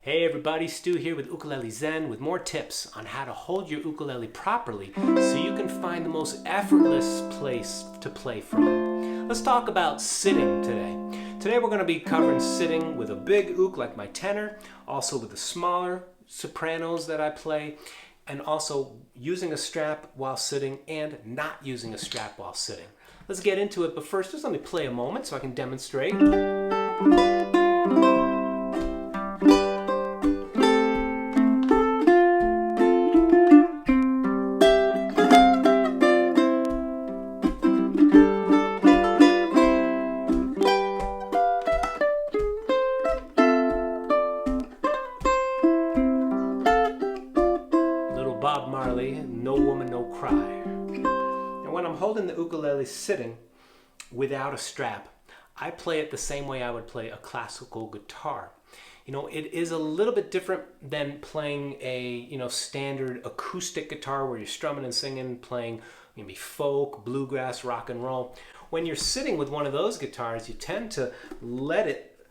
Hey everybody, Stu here with Ukulele Zen with more tips on how to hold your ukulele properly so you can find the most effortless place to play from. Let's talk about sitting today. Today we're going to be covering sitting with a big uke like my tenor, also with the smaller sopranos that I play, and also using a strap while sitting and not using a strap while sitting. Let's get into it, but first just let me play a moment so I can demonstrate. Bob Marley, No Woman, No Cry. And when I'm holding the ukulele sitting without a strap, I play it the same way I would play a classical guitar. You know, it is a little bit different than playing a, standard acoustic guitar where you're strumming and singing, playing maybe folk, bluegrass, rock and roll. When you're sitting with one of those guitars, you tend to let it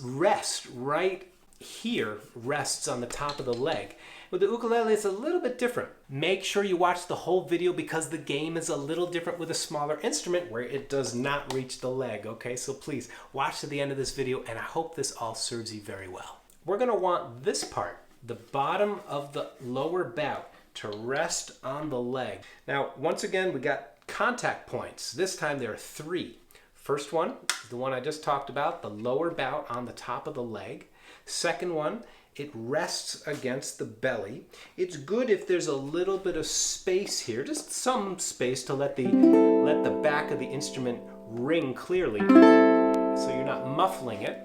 rest right here, rests on the top of the leg. With the ukulele, it's a little bit different. Make sure you watch the whole video because the game is a little different with a smaller instrument where it does not reach the leg, okay? So please watch to the end of this video and I hope this all serves you very well. We're gonna want this part, the bottom of the lower bout, to rest on the leg. Now, once again, we got contact points. This time there are 3. First one is the one I just talked about, the lower bout on the top of the leg. Second one, it rests against the belly. It's good if there's a little bit of space here, just some space to let the back of the instrument ring clearly so you're not muffling it.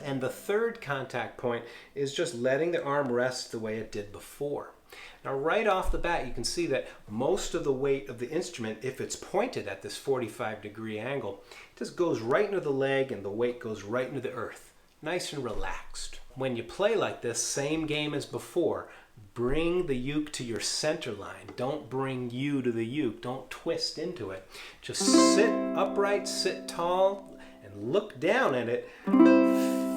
And the third contact point is just letting the arm rest the way it did before. Now right off the bat you can see that most of the weight of the instrument, if it's pointed at this 45-degree angle, just goes right into the leg and the weight goes right into the earth. Nice and relaxed. When you play like this, same game as before, bring the uke to your center line. Don't bring you to the uke. Don't twist into it. Just sit upright, sit tall, and look down at it.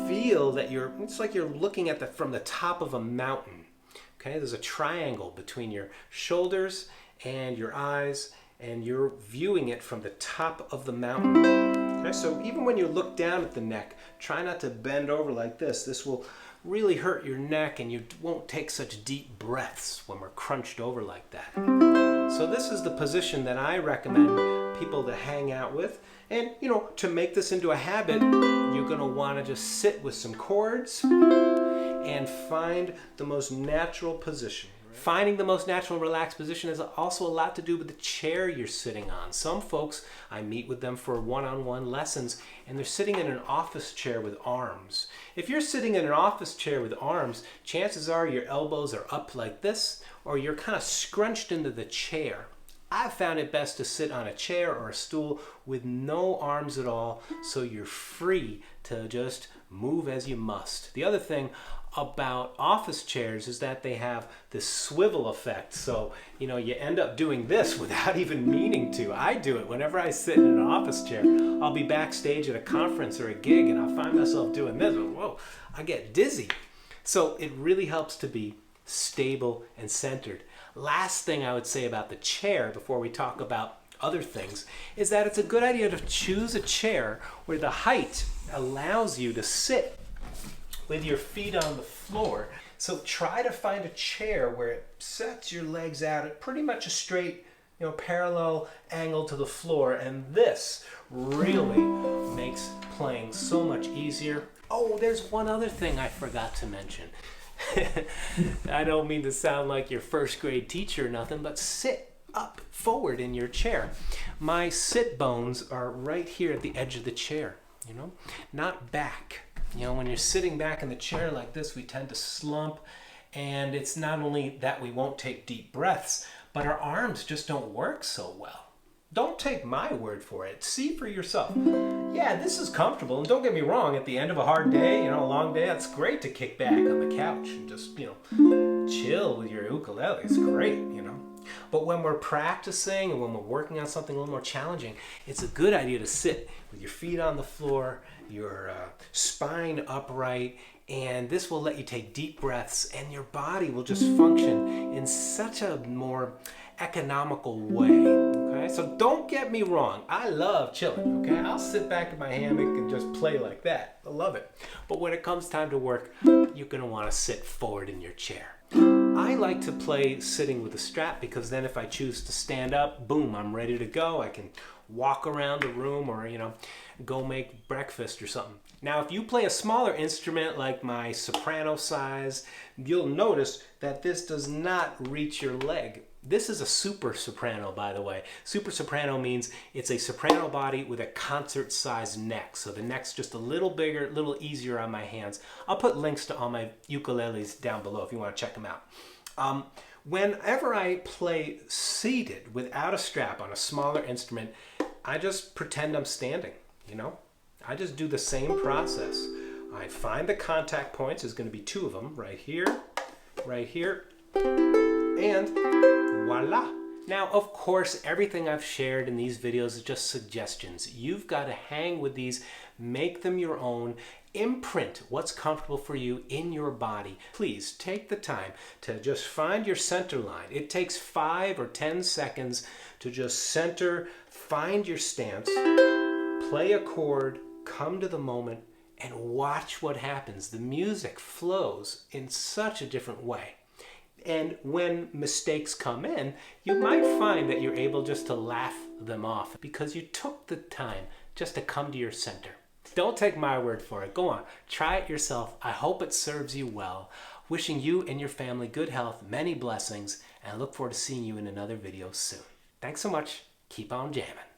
Feel that it's like you're looking at from the top of a mountain. Okay, there's a triangle between your shoulders and your eyes, and you're viewing it from the top of the mountain. Okay, so even when you look down at the neck, try not to bend over like this. This will really hurt your neck and you won't take such deep breaths when we're crunched over like that. So this is the position that I recommend people to hang out with. And, to make this into a habit, you're going to want to just sit with some chords and find the most natural position. Finding the most natural and relaxed position has also a lot to do with the chair you're sitting on. Some folks, I meet with them for one-on-one lessons, and they're sitting in an office chair with arms. If you're sitting in an office chair with arms, chances are your elbows are up like this, or you're kind of scrunched into the chair. I've found it best to sit on a chair or a stool with no arms at all, so you're free to just move as you must. The other thing about office chairs is that they have this swivel effect. So, you end up doing this without even meaning to. I do it whenever I sit in an office chair. I'll be backstage at a conference or a gig and I'll find myself doing this. Whoa, I get dizzy. So it really helps to be stable and centered. Last thing I would say about the chair before we talk about other things is that it's a good idea to choose a chair where the height allows you to sit with your feet on the floor. So try to find a chair where it sets your legs out at pretty much a straight, parallel angle to the floor, and this really makes playing so much easier. Oh, there's one other thing I forgot to mention. I don't mean to sound like your first grade teacher or nothing, but sit up forward in your chair. My sit bones are right here at the edge of the chair, not back. When you're sitting back in the chair like this, we tend to slump, and it's not only that we won't take deep breaths, but our arms just don't work so well. Don't take my word for it. See for yourself. Yeah, this is comfortable, and don't get me wrong, at the end of a hard day, a long day, it's great to kick back on the couch and just, chill with your ukulele. It's great, But when we're practicing and when we're working on something a little more challenging, it's a good idea to sit with your feet on the floor, your spine upright, And this will let you take deep breaths, and your body will just function in such a more economical way. Okay, so don't get me wrong, I love chilling. Okay, I'll sit back in my hammock and just play like that. I love it. But when it comes time to work, you're gonna want to sit forward in your chair. I like to play sitting with a strap because then if I choose to stand up, boom, I'm ready to go. I can walk around the room or, go make breakfast or something. Now, if you play a smaller instrument like my soprano size, you'll notice that this does not reach your leg. This is a super soprano, by the way. Super soprano means it's a soprano body with a concert-sized neck. So the neck's just a little bigger, a little easier on my hands. I'll put links to all my ukuleles down below if you want to check them out. Whenever I play seated without a strap on a smaller instrument, I just pretend I'm standing, I just do the same process. I find the contact points. There's going to be 2 of them, right here, and voila. Now, of course, everything I've shared in these videos is just suggestions. You've got to hang with these, make them your own, imprint what's comfortable for you in your body. Please take the time to just find your center line. It takes 5 or 10 seconds to just center, find your stance, play a chord, come to the moment, and watch what happens. The music flows in such a different way. And when mistakes come in, you might find that you're able just to laugh them off because you took the time just to come to your center. Don't take my word for it. Go on, try it yourself. I hope it serves you well. Wishing you and your family good health, many blessings, and I look forward to seeing you in another video soon. Thanks so much. Keep on jamming.